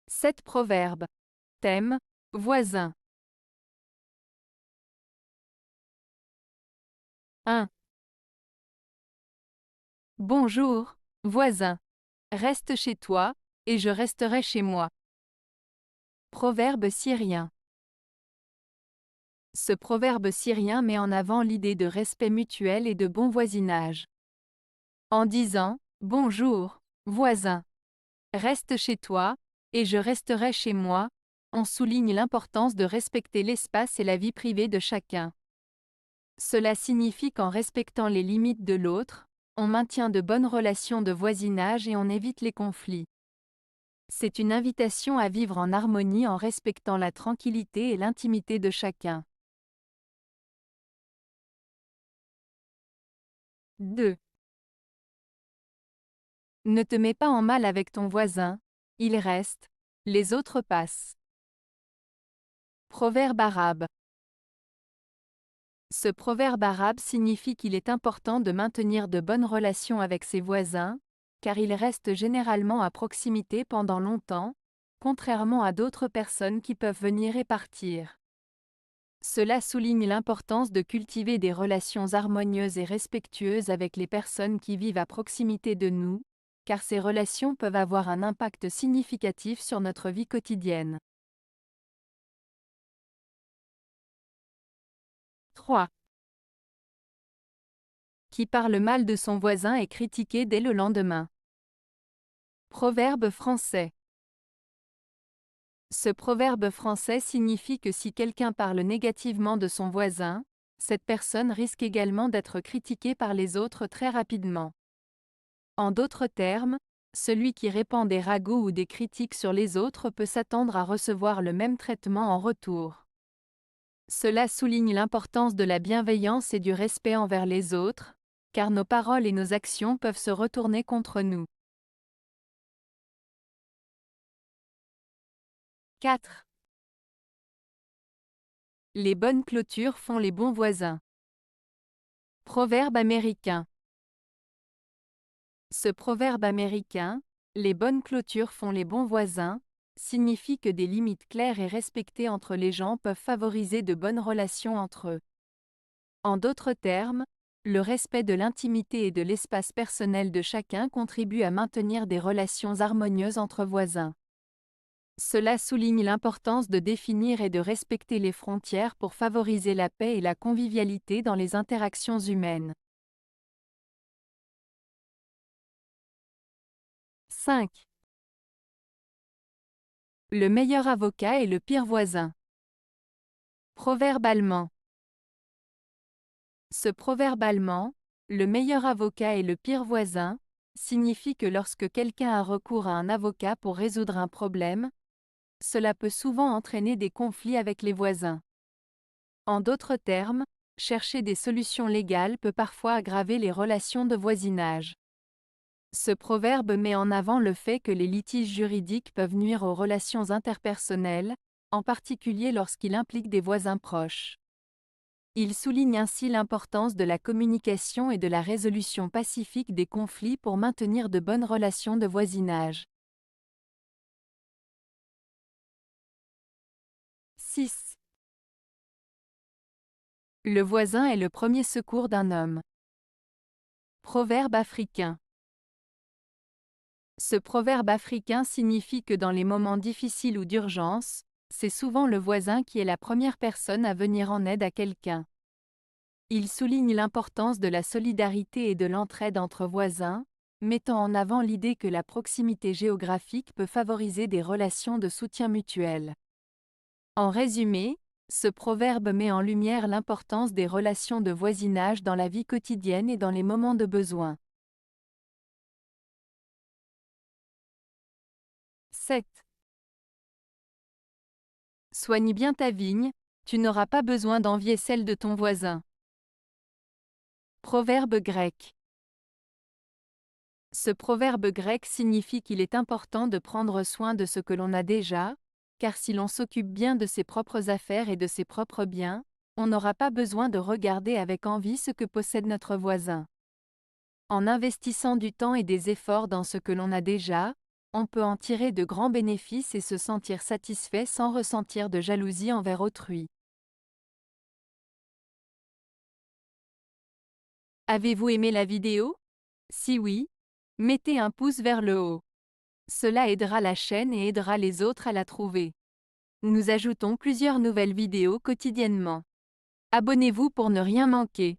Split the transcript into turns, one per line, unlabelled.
7 proverbes. Thème, voisin. 1. Bonjour, voisin. Reste chez toi, et je resterai chez moi. Proverbe syrien. Ce proverbe syrien met en avant l'idée de respect mutuel et de bon voisinage. En disant « Bonjour, voisin. Reste chez toi, et je resterai chez moi », on souligne l'importance de respecter l'espace et la vie privée de chacun. Cela signifie qu'en respectant les limites de l'autre, on maintient de bonnes relations de voisinage et on évite les conflits. C'est une invitation à vivre en harmonie en respectant la tranquillité et l'intimité de chacun. 2. Ne te mets pas en mal avec ton voisin, il reste, les autres passent. Proverbe arabe. Ce proverbe arabe signifie qu'il est important de maintenir de bonnes relations avec ses voisins, car ils restent généralement à proximité pendant longtemps, contrairement à d'autres personnes qui peuvent venir et partir. Cela souligne l'importance de cultiver des relations harmonieuses et respectueuses avec les personnes qui vivent à proximité de nous, car ces relations peuvent avoir un impact significatif sur notre vie quotidienne. 3. Qui parle mal de son voisin est critiqué dès le lendemain. Proverbe français. Ce proverbe français signifie que si quelqu'un parle négativement de son voisin, cette personne risque également d'être critiquée par les autres très rapidement. En d'autres termes, celui qui répand des ragots ou des critiques sur les autres peut s'attendre à recevoir le même traitement en retour. Cela souligne l'importance de la bienveillance et du respect envers les autres, car nos paroles et nos actions peuvent se retourner contre nous. 4. Les bonnes clôtures font les bons voisins. Proverbe américain. Ce proverbe américain, les bonnes clôtures font les bons voisins, signifie que des limites claires et respectées entre les gens peuvent favoriser de bonnes relations entre eux. En d'autres termes, le respect de l'intimité et de l'espace personnel de chacun contribue à maintenir des relations harmonieuses entre voisins. Cela souligne l'importance de définir et de respecter les frontières pour favoriser la paix et la convivialité dans les interactions humaines. 5. Le meilleur avocat est le pire voisin. Proverbe allemand. Ce proverbe allemand, le meilleur avocat est le pire voisin, signifie que lorsque quelqu'un a recours à un avocat pour résoudre un problème, cela peut souvent entraîner des conflits avec les voisins. En d'autres termes, chercher des solutions légales peut parfois aggraver les relations de voisinage. Ce proverbe met en avant le fait que les litiges juridiques peuvent nuire aux relations interpersonnelles, en particulier lorsqu'il implique des voisins proches. Il souligne ainsi l'importance de la communication et de la résolution pacifique des conflits pour maintenir de bonnes relations de voisinage. 6. Le voisin est le premier secours d'un homme. Proverbe africain. Ce proverbe africain signifie que dans les moments difficiles ou d'urgence, c'est souvent le voisin qui est la première personne à venir en aide à quelqu'un. Il souligne l'importance de la solidarité et de l'entraide entre voisins, mettant en avant l'idée que la proximité géographique peut favoriser des relations de soutien mutuel. En résumé, ce proverbe met en lumière l'importance des relations de voisinage dans la vie quotidienne et dans les moments de besoin. 7. Soigne bien ta vigne, tu n'auras pas besoin d'envier celle de ton voisin. Proverbe grec. Ce proverbe grec signifie qu'il est important de prendre soin de ce que l'on a déjà, car si l'on s'occupe bien de ses propres affaires et de ses propres biens, on n'aura pas besoin de regarder avec envie ce que possède notre voisin. En investissant du temps et des efforts dans ce que l'on a déjà, On peut en tirer de grands bénéfices et se sentir satisfait sans ressentir de jalousie envers autrui. Avez-vous aimé la vidéo? Si oui, mettez un pouce vers le haut. Cela aidera la chaîne et aidera les autres à la trouver. Nous ajoutons plusieurs nouvelles vidéos quotidiennement. Abonnez-vous pour ne rien manquer.